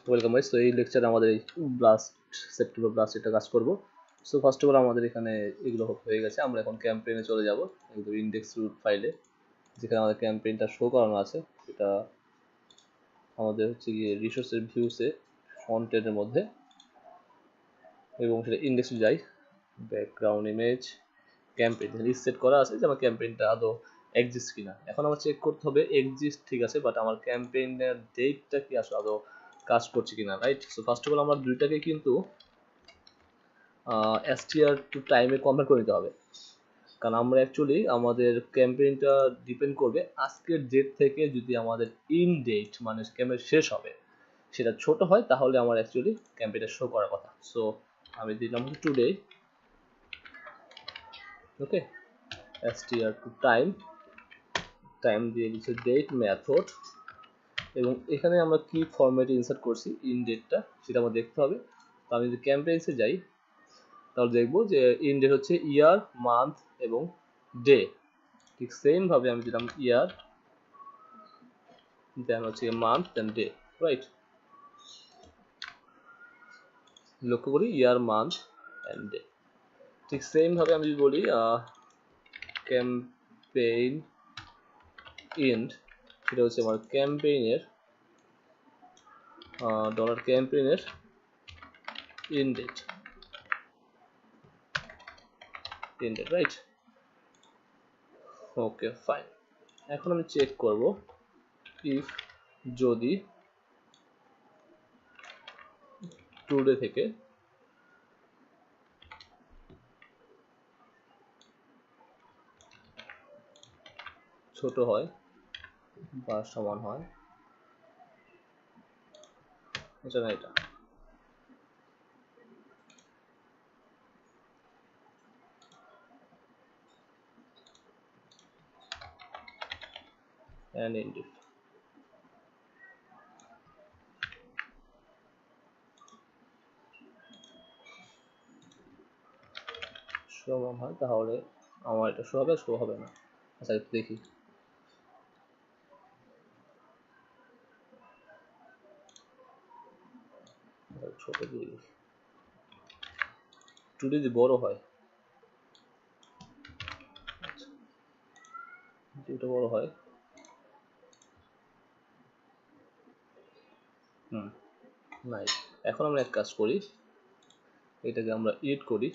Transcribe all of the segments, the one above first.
Welcome guys. তো এই লেকচারে আমাদের এই ব্লাস্ট সেপ্টেম্বর ব্লাস্ট এটা কাজ করব। সো ফার্স্ট অফ অল আমাদের এখানে এগুলো হয়ে গেছে। আমরা এখন ক্যাম্পেইনে চলে যাব, একদম ইন্ডেক্স রুট ফাইলে যেখানে আমাদের ক্যাম্পেইনটা শো করানো আছে। এটা আমাদের হচ্ছে গিয়ে রিসোর্সের ভিউসে ফ্রন্ট এন্ডের মধ্যে, এবং সেটা ইন্ডেক্সে যাই, ব্যাকগ্রাউন্ড ইমেজ ক্যাম্পেইন সেট করা আছে যে আমার ক্যাম্পেইনটা আদৌ এক্সিস্ট কিনা। এখন আমার চেক করতে হবে এক্সিস্ট ঠিক আছে, বাট আমার ক্যাম্পেইনের ডেটটা কি আসলে আদৌ কাজ করছে কিনা, right? So first of all আমরা দুইটাকে কিন্তু str টু টাইমে কনভার্ট করে নিতে হবে, কারণ আমরা অ্যাকচুয়ালি আমাদের ক্যাম্পেইনটা ডিপেন্ড করবে আজকের ডেট থেকে। যদি আমাদের ইন ডেট মানে ক্যাম্পেইন শেষ হবে সেটা ছোট হয়, তাহলে আমার অ্যাকচুয়ালি ক্যাম্পেইনটা শো করার কথা। সো আমি দিলাম today, okay, str to time দিয়ে দিচ্ছে ডেট মেথড, এবং এখানে আমরা কি ফরম্যাটে ইনসার্ট করছি ইন ডেটটা সেটা আমার দেখতে হবে। তো আমি যদি ক্যাম্পেইনসে যাই তাহলে দেখবো যে ইন ডেট হচ্ছে ইয়ার, মান্থ এবং ডে। ঠিক সেম ভাবে আমি দিলাম ইয়ার, দেন হচ্ছে মান্থ, দেন ডে, রাইট? লক্ষ্য করি ইয়ার, মান্থ অ্যান্ড ডে। ঠিক সেম ভাবে আমি যদি বলি ক্যাম্পেইন এন্ড, সেটা হচ্ছে আমার ক্যাম্পেইনের ডলার ক্যাম্পেইনের in date, right? Okay fine. এখন আমি চেক করব ইফ যদি টুডে থেকে ছোট হয় বা সমান হয়, এটা না এটা, and end it. সমান হয় তাহলে আমার এটা শো হবে, শো হবে না। আচ্ছা একটু দেখি, ছোট দিয়ে দেখি, টুডে যদি বড় হয়, এটা বড় হয়, নাই। এখন আমরা এক কাজ করি, এটাকে আমরা এডিট করি।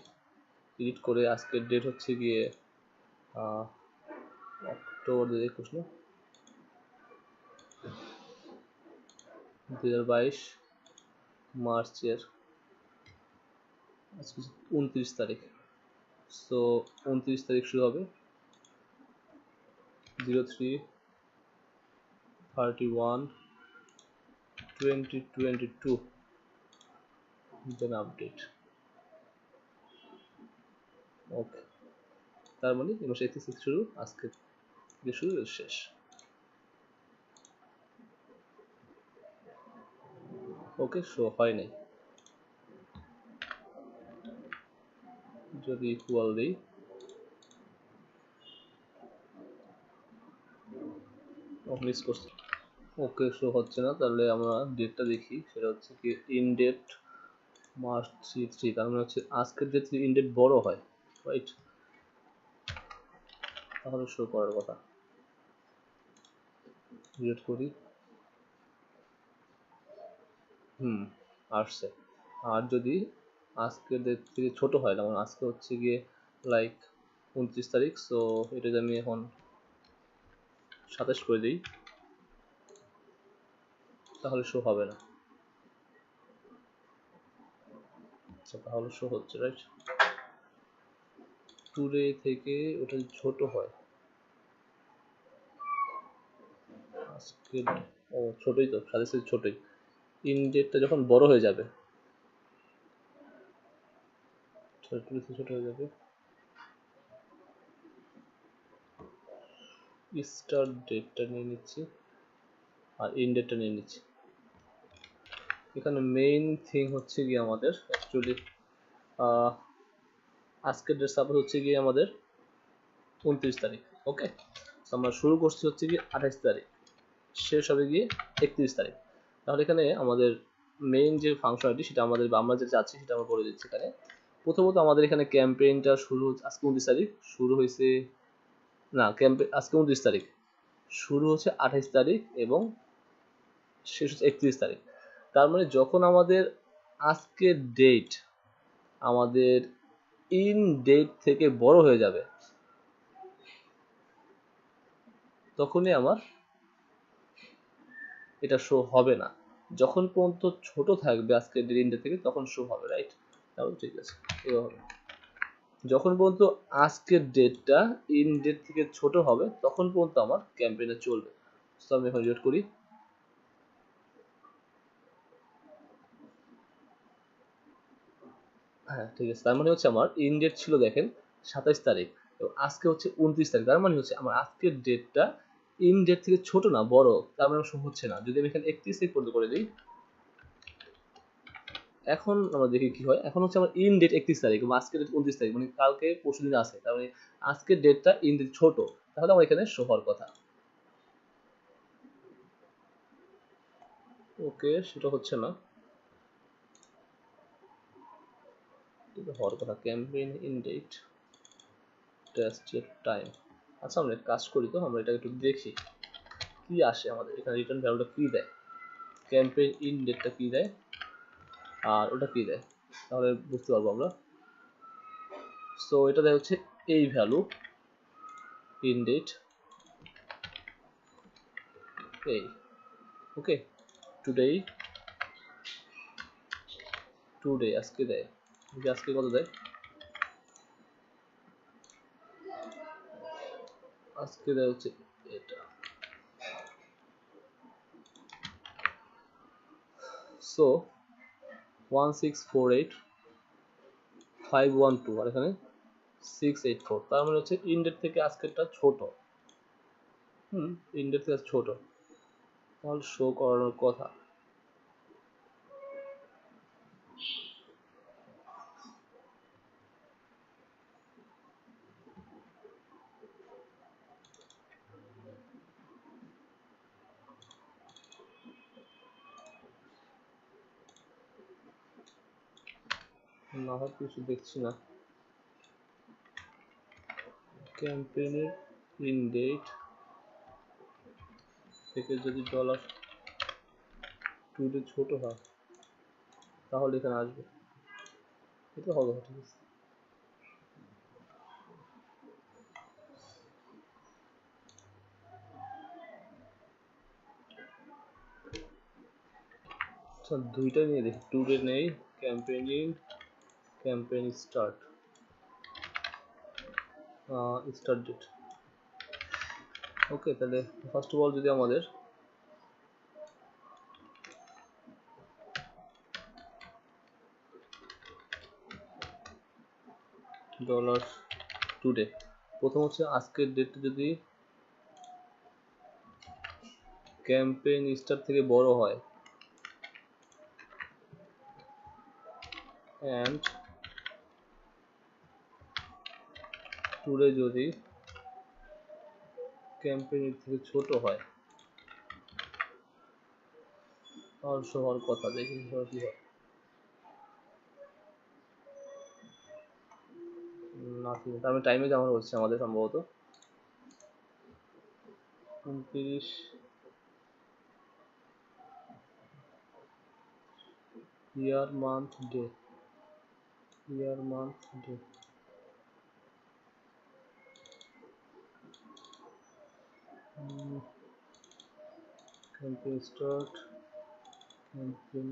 এডিট করে আজকের ডেট হচ্ছে গিয়ে অক্টোবর 2021 না, 2022 মার্চের আজকে 29 তারিখ। সো 29 তারিখ শুরু হবে 03/31/2022, দেন আপডেট। ওকে, তার মানে এই মাসে 31 শুরু, আজকে থেকে শুরু, শেষ। ওকে, শো হয় নাই। যদি ইকুয়াল দিই, মিস করছি। ওকে, শো হচ্ছে না। তাহলে আমরা ডেটটা দেখি, সেটা হচ্ছে কি ইন ডেট মার্চ 3, তার মানে হচ্ছে আজকের ডেট ইন ডেট বড় হয়, রাইট? তাহলে শো করার কথা। ডিলিট করি, আসছে। আর যদি আজকের ডেট থেকে ছোট হয়, যেমন আজকে হচ্ছে গিয়ে লাইক 29 তারিখ, সো এটা যদি আমি এখন 27 করে দিই তাহলে শো হবে না। আচ্ছা, তাহলে শো হচ্ছে, রাইট? টুডে থেকে ওটা ছোট হয়, আজকে ছোটই তো, সাথে সাথে ছোটই। ইন ডেটটা যখন বড় হয়ে যাবে, ছোট হয়ে যাবে, স্টার্ট ডেটটা নিয়ে নিচ্ছি আর ইন ডেটটা নিয়ে নিচ্ছি। এখানে মেইন থিং হচ্ছে গিয়ে আমাদের অ্যাকচুয়ালি আজকের ডেট সাপোজ হচ্ছে গিয়ে আমাদের 29 তারিখ, ওকে? আমরা শুরু করছি হচ্ছে গিয়ে 28 তারিখ, শেষ হবে গিয়ে 31 তারিখ। তাহলে এখানে আমাদের মেইন যে ফাংশনালিটি সেটা আমরা যেটা চাচ্ছি সেটা আমরা বলে দিচ্ছি এখানে। প্রথমত আমাদের এখানে ক্যাম্পেইনটা শুরু আজকে 29 তারিখ, শুরু হয়েছে না ক্যাম্পেইন আজকে 29 তারিখ, শুরু হচ্ছে 28 তারিখ এবং শেষ হচ্ছে 31 তারিখ। তার মানে যখন আমাদের আজকের ডেট আমাদের ইন ডেট থেকে বড় হয়ে যাবে তখনই আমার এটা শো হবে না। যখন পর্যন্ত ছোট থাকবে আজকের ইন ডেট থেকে তখন শো হবে, রাইট? তাহলে ঠিক আছে, এভাবে যখন পর্যন্ত আজকের ডেটটা ইন ডেট থেকে ছোট হবে তখন পর্যন্ত আমার ক্যাম্পেইনটা চলবে। তো আমি এখন রিড করি। হ্যাঁ ঠিক আছে, তার মানে হচ্ছে আমার ইন ডেট ছিল দেখেন 27 তারিখ এবং আজকে হচ্ছে 29 তারিখ। তার মানে হচ্ছে আমার আজকের ডেটটা ইন ডেট থেকে ছোট না বড়, তার মানে শো হচ্ছে না। যদি আমি এখানে 31 তারিখ পর্যন্ত করে দিই, এখন আমরা দেখি কি হয়। এখন হচ্ছে আমার ইন ডেট 31 তারিখ এবং আজকের ডেট 29 তারিখ, মানে কালকে পরশু দিন আছে। তার মানে আজকের ডেটটা ইন ডেট ছোট, তাহলে আমার এখানে শো হওয়ার কথা। ওকে, সেটা হচ্ছে না, এটা হওয়ার কথা। Campaign in date tested time. আচ্ছা আমরা কাজ করি, তো আমরা এটা একটু দেখি কি আসে আমাদের এখানে, রিটার্ন ভ্যালুটা কি দেয়, ক্যাম্পেইন ইন ডেটটা কি দেয় আর ওটা কি দেয়, তাহলে বুঝতে পারবো আমরা। সো এটা দেয় হচ্ছে এই ভ্যালু ইন ডেট এই, ওকে। টুডে আজকে দেয়, আজকে কত দেয়, আজকে দেয় হচ্ছে এটা। সো 1648512 আর এখানে 684, তার মানে হচ্ছে ইনডেট থেকে আজকেরটা ছোট। ইনডেট থেকে ছোট, তাহলে শো করানোর কথা। না হয় কিছু দেখছি না। ক্যাম্পেইনের ইন ডেট থেকে যদি $2 ছোট হয় তাহলে এখানে আসবে, এটা হবে। ঠিক আছে, আচ্ছা দুইটা নিয়ে দেখি, টুডে নেই, ক্যাম্পেইন স্টার্ট ডেট। ওকে, তাহলে ফার্স্ট অফ অল যদি আমাদের ডলার টুডে, প্রথম হচ্ছে আজকের ডেটটা যদি ক্যাম্পেইন স্টার্ট থেকে বড় হয় অ্যান্ড টুডে যদি ক্যাম্পেইন থেকে ছোট হয় তাহলে হওয়ার কথা। দেখি কি হয়। নাথিং, তার মানে টাইমে যেমন হচ্ছে আমাদের সম্ভবত 29 ইয়ার month day campaign start campaign.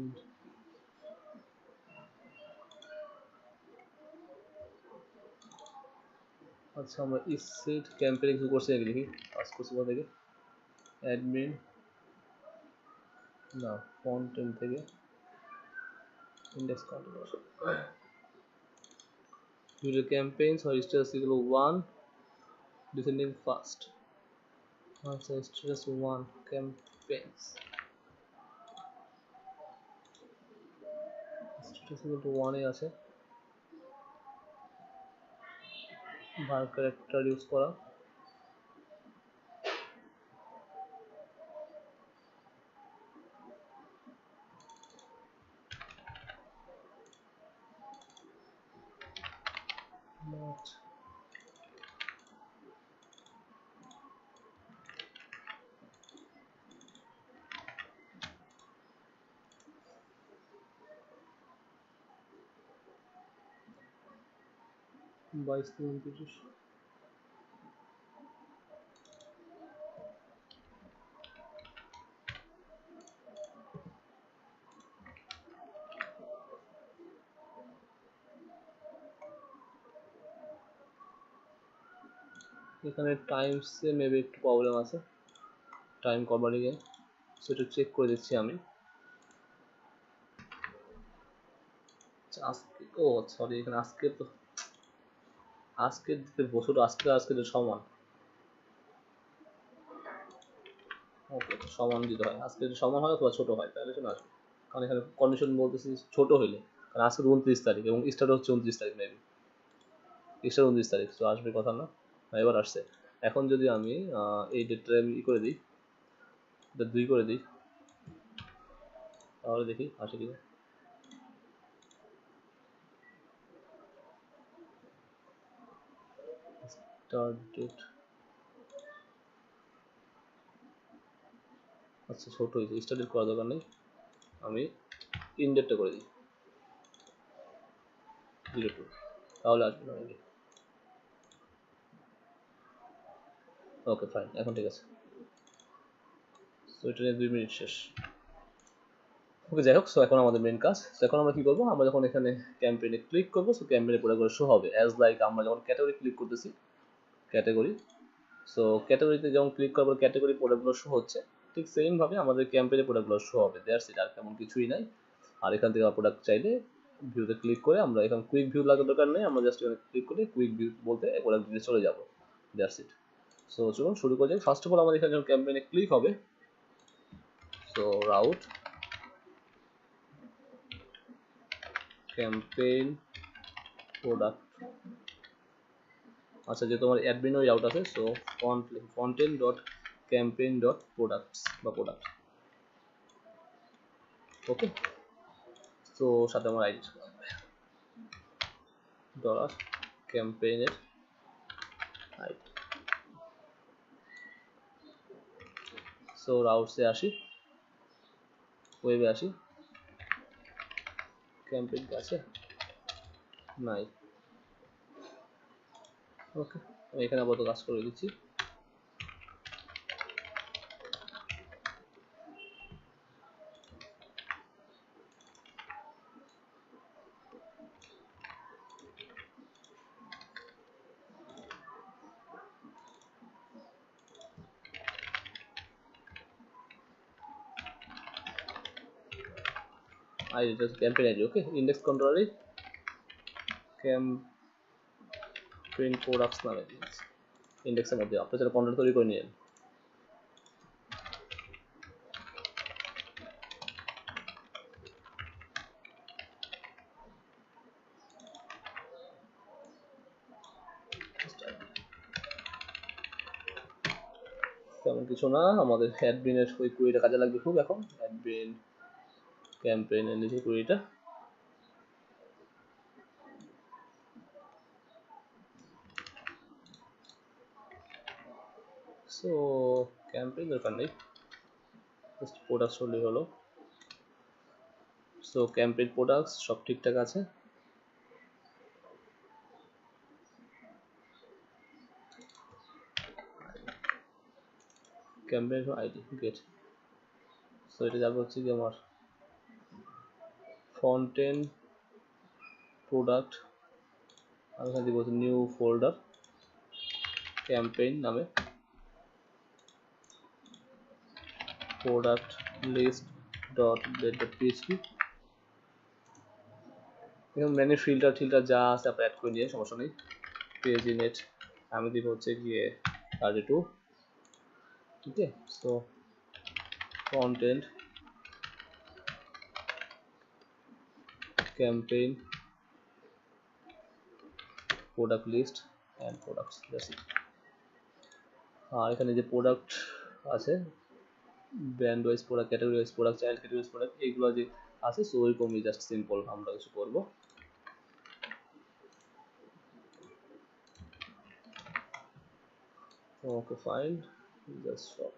আচ্ছা আমরা ইসেট ক্যাম্পেইন কিছু করছি নাকি দেখি, কাজ করছি কোথা থেকে, অ্যাডমিন না কন্টেন্ট থেকে index content user campaigns or status equal 1 descending fast। আচ্ছা status 1 campaigns status equal to 1 এ আছে, var ক্যারেক্টার ইউজ করা। 22 এখানে টাইমসে মেবি একটু প্রবলেম আছে, টাইম কভারিং এ, সেটা চেক করে দিচ্ছি আমি। আজকে ও সরি, এখানে আজকে তো আজকের বছর আজকে সমান, ওকে সমান দিতে হয়, আজকে যদি সমান হয় অথবা ছোট হয় তাহলে চলে আসবে, কারণ এখানে কন্ডিশন বলতেছি ছোট হইলে, কারণ আজকে 29 তারিখ এবং স্টার্ট হচ্ছে 29 তারিখ, মেবি স্টার্ট 29 তারিখ, তো আসবে কথা না, এবার আসছে। এখন যদি আমি এই ডেটটা আমি করে দিই, এটা 2 করে দিই, তাহলে দেখি আসে কিনা। স্টার্ট ডেট, আচ্ছা ছোট হয়েছে, স্টার্ট ডেট করার দরকার নেই, আমি ইন ডেটটা করে দিই 02, তাহলে আসবে না মেবি। ওকে ফাইন, এখন ঠিক আছে। তো এটা নিয়ে 2 মিনিট শেষ। ওকে যাই হোক, সো এখন আমাদের মেন কাজ, তো এখন আমরা কি করবো, আমরা যখন এখানে ক্যাম্পেইনে ক্লিক করবো, সো ক্যাম্পেইনে প্রোডাক্টগুলো শো হবে অ্যাজ লাইক আমরা যখন ক্যাটাগরি ক্লিক করতেছি, ক্যাটাগরি, সো ক্যাটাগরিতে যখন ক্লিক করবো ক্যাটাগরি প্রোডাক্টগুলো শো হচ্ছে, ঠিক সেম ভাবে আমাদের ক্যাম্পেইনে প্রোডাক্টগুলো শো হবে, দ্যাটস ইট, আর তেমন কিছুই নাই। আর এখান থেকে প্রোডাক্ট চাইলে ভিউতে ক্লিক করে, আমরা এখানে কুইক ভিউ লাগার দরকার নেই, আমরা জাস্ট এখানে ক্লিক করে কুইক ভিউ বলতে প্রোডাক্ট দিতে চলে যাবো, দ্যাটস ইট। সো চলুন শুরু করা যাক। ফার্স্ট অফ অল আমাদের এখানে যখন ক্যাম্পেইনে ক্লিক হবে, সো রাউট ক্যাম্পেইন প্রোডাক্ট, আচ্ছা যে তোমার অ্যাডমিন ওই আউট আছে, so frontend dot campaign dot products বা প্রোডাক্ট, ওকে। তো সাথে আমার আইডি ডলার ক্যাম্পেইনের আইডি। সো রাউটসে আসি, ওয়েবে আসি, ক্যাম্পেইন আছে নাই, ওকে আমি এখানে আপাতত কাজ করে দিচ্ছি। আইডি ক্যাম্পেইন আইডি, ওকে ইন্ডেক্স কন্ট্রোলারে ক্যাম্পেইন প্রোডাক্টস নামে দিয়েছি ইন্ডেক্সের মধ্যে, আপনি সেটা কন্ট্রোল তৈরি করে নিলেন। তেমন কিছু না, আমাদের অ্যাডমিনের ওই কুইরিটা কাজে লাগবে খুব, এখন অ্যাডমিন ক্যাম্পেইনের নিচে কুইরিটা, সো ক্যাম্পেইন দরকার নেই, জাস্ট প্রোডাক্টস হলেই হলো। সো ক্যাম্পেইন প্রোডাক্টস সব ঠিকঠাক আছে, ক্যাম্পেইন আইডি গেট, সো এটা যাবে হচ্ছে কি আমার ফন্টেন প্রোডাক্ট, আমি এখানে দিব নিউ ফোল্ডার ক্যাম্পেইন নামে, প্রোডাক্ট লিস্ট ডট পিএইচপি, এখানে মেনু ফিল্টার যা আছে আপনি অ্যাড করে নিয়ে সমস্যা নেই। পেজ ইনেট আমি দিব হচ্ছে গিয়ে 32, ঠিক আছে। So content campaign product list and products, that's it. আর এখানে যে প্রোডাক্ট আছে, brand wise product, category wise product, child category product, এইগুলো যে আছে, সো ওইরকমই জাস্ট সিম্পল আমরা কিছু করবো। Okay fine, just shop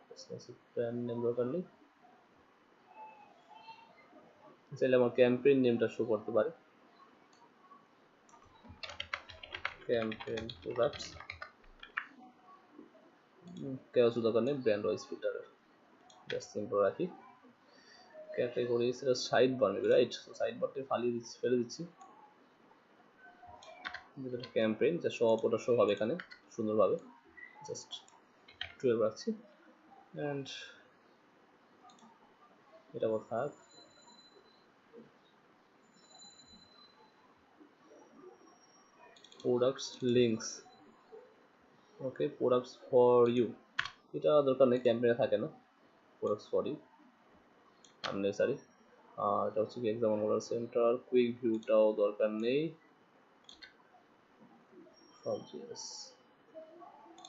brand name দরকার নেই, চাইলে আমার ক্যাম্পেইন নেমটা শো করতে পারে, ক্যাম্পেইন প্রোডাক্টস কেউ দরকার নেই, brand wise filter just simple রাখি। ক্যাটাগরি সেটা সাইড বার নেবে, রাইট? সাইড বারটা ফেলে দিচ্ছি। ক্যাম্পেইন যা ওটা শো হবে এখানে সুন্দরভাবে, জাস্ট 12 রাখছি। অ্যান্ড এটা থাক। Products links, okay, products for you এটা দরকার নেই, ক্যাম্পেইনে থাকে না। Products for you unnecessary. আর এটা হচ্ছে কি এক্সাম মডেল সেন্টার, কুইক ভিউটাও দরকার নেই। সব জিএস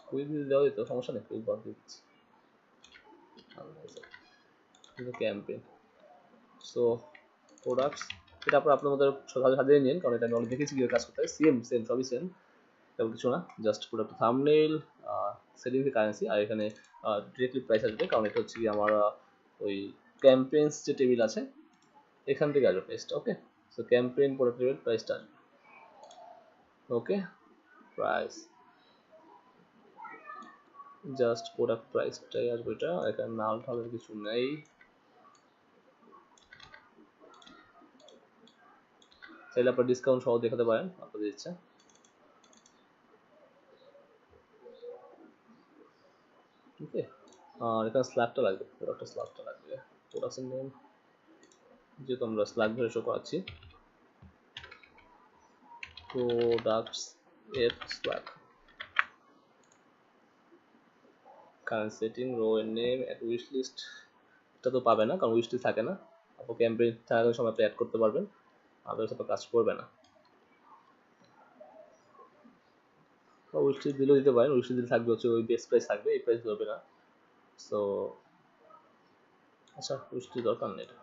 কুইক ভিউ দেওয়া যেত, সমস্যা নেই, কুইক বাদ দিচ্ছি। ক্যাম্পেইন সো প্রোডাক্টস এটা আপনার মধ্যে সাজিয়ে নিন, কারণ এটা আমি অলরেডি দেখেছি কীভাবে কাজ করতে হয়। সেম সবই সেম, তেমন কিছু না। Just product thumbnail, settings currency, আর এখানে ডিরেক্টলি প্রাইস আসবে, কারণ এটা হচ্ছে কি আমার ওই ক্যাম্পেইনস যে টেবিল আছে এখান থেকে আসবে প্রাইসটা। ওকে, সো ক্যাম্পেইন প্রোডাক্ট টেবিল প্রাইসটা আসবে। ওকে, প্রাইস জাস্ট প্রোডাক্ট প্রাইসটাই আসবে, এটা এখানে নাল ঠালের কিছু নেই। চাইলে আপনার ডিসকাউন্ট সহ দেখাতে পারেন আপনাদের ইচ্ছা। ওকে, আর এখানে স্ল্যাবটা লাগবে, প্রোডাক্টের স্ল্যাবটা লাগবে। প্রোডাক্টের নেম যেহেতু আমরা স্ল্যাব ধরে শো করাচ্ছি, প্রোডাক্টস এর স্ল্যাব, কারেন্ট সেটিং, রো এর নেম, এট উইশ লিস্ট এটা তো পাবে না, কারণ উইশ লিস্ট থাকে না। আপনি ক্যাম্পেইন থাকার সময় আপনি অ্যাড করতে পারবেন, আদার্স আপনার কাজ করবে না। উইশ লিস্ট দিলেও দিতে পারেন, উইশ লিস্ট দিলে থাকবে হচ্ছে ওই বেস্ট প্রাইস থাকবে, এই প্রাইস ধরবে না। সো আচ্ছা, উইশ লিস্ট দরকার নেই, এটা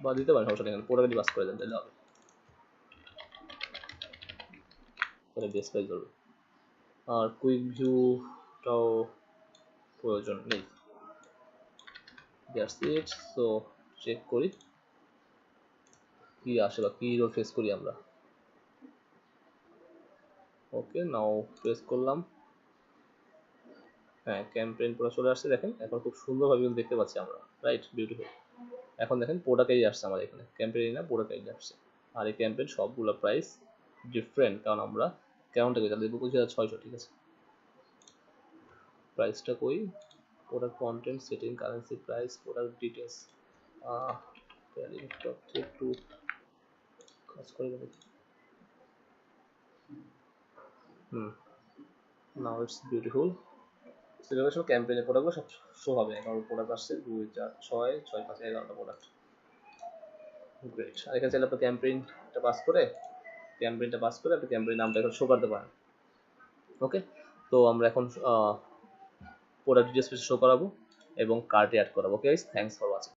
বা দিতে পারেন, সমস্যা নেই। প্রোডাক্ট বাস করে দেন তাহলে হবে, তাহলে বেস্ট প্রাইস ধরবে। আর কুইক ভিউটাও প্রয়োজন নেই। That's it. সো চেক করি কি আসে বা কি রোল ফেস করি আমরা। ওকে, নাও প্রেস করলাম, হ্যাঁ ক্যাম্পেইন পুরো চলে আসছে। দেখেন এখন খুব সুন্দরভাবে দেখতে পাচ্ছি আমরা, রাইট? বিউটিফুল। এখন দেখেন প্রোডাক্টেই আসছে আমার এখানে, ক্যাম্পেইন না, প্রোডাক্টেই আসছে। আর এই ক্যাম্পেইন সবগুলো প্রাইস ডিফারেন্ট, কারণ আমরা কাউন্টে গেছি, দেখবো 25,600, ঠিক আছে। প্রাইসটা কই, product content, setting, currency, price, product details, একটু কাজ করে দেবে। Now it's beautiful. সেভাবে সব ক্যাম্পেইনের প্রোডাক্টগুলো সব শো হবে। 11 প্রোডাক্ট আসছে, 2 4 6 6 5 11টা প্রোডাক্ট। গ্রেট। আর এখানে চাইলে আপনি ক্যাম্পেইনটা পাস করে আপনি ক্যাম্পেইন নামটা এখন শো করতে পারেন। ওকে, তো আমরা এখন প্রোডাক্ট ডিটেলস শো করাবো এবং কার্টে অ্যাড করাবো। Okay guys, thanks for watching.